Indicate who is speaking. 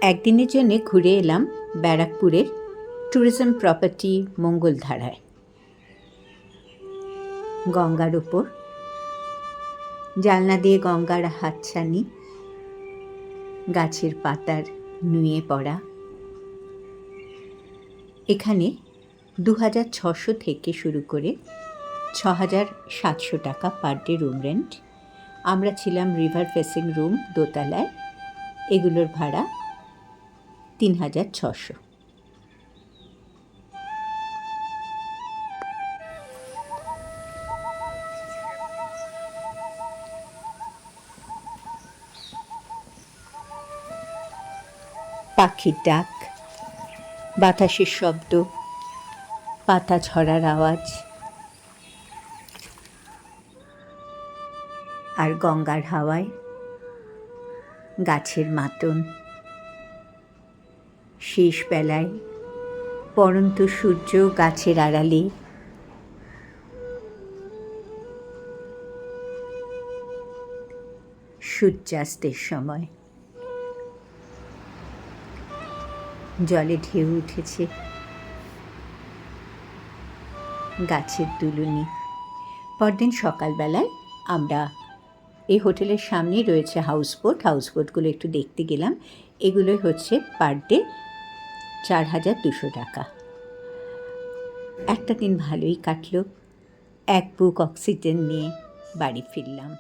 Speaker 1: একদিনের জন্যে ঘুরে এলাম ব্যারাকপুরের ট্যুরিজম প্রপার্টি মঙ্গলধারায়। গঙ্গার ওপর জানলা দিয়ে গঙ্গার হাতছানি, গাছের পাতার নুয়ে পড়া। এখানে ২৬০০ থেকে শুরু করে ৬৭০০ টাকা পার ডে রুম রেন্ট। আমরা ছিলাম রিভার ফেসিং রুম দোতলায়, এগুলোর ভাড়া ৩৬০০। পাখির ডাক, বাতাসের শব্দ, পাতা ঝরার আওয়াজ, আর গঙ্গার হাওয়ায় গাছের মাতন। শেষ বেলায় পড়ন্ত সূর্য গাছের আড়ালে, সূর্যাস্তের সময় জলে ঢেউ উঠেছে, গাছের দুলুনি। পরদিন সকালবেলায় আমরা এই হোটেলের সামনেই রয়েছে হাউসবোটগুলো একটু দেখতে গেলাম। এগুলোই হচ্ছে পার ডে ৪২০০ টাকা। একটা দিন ভালোই কাটলো। এক বুক অক্সিজেন নিয়ে বাড়ি ফিরলাম।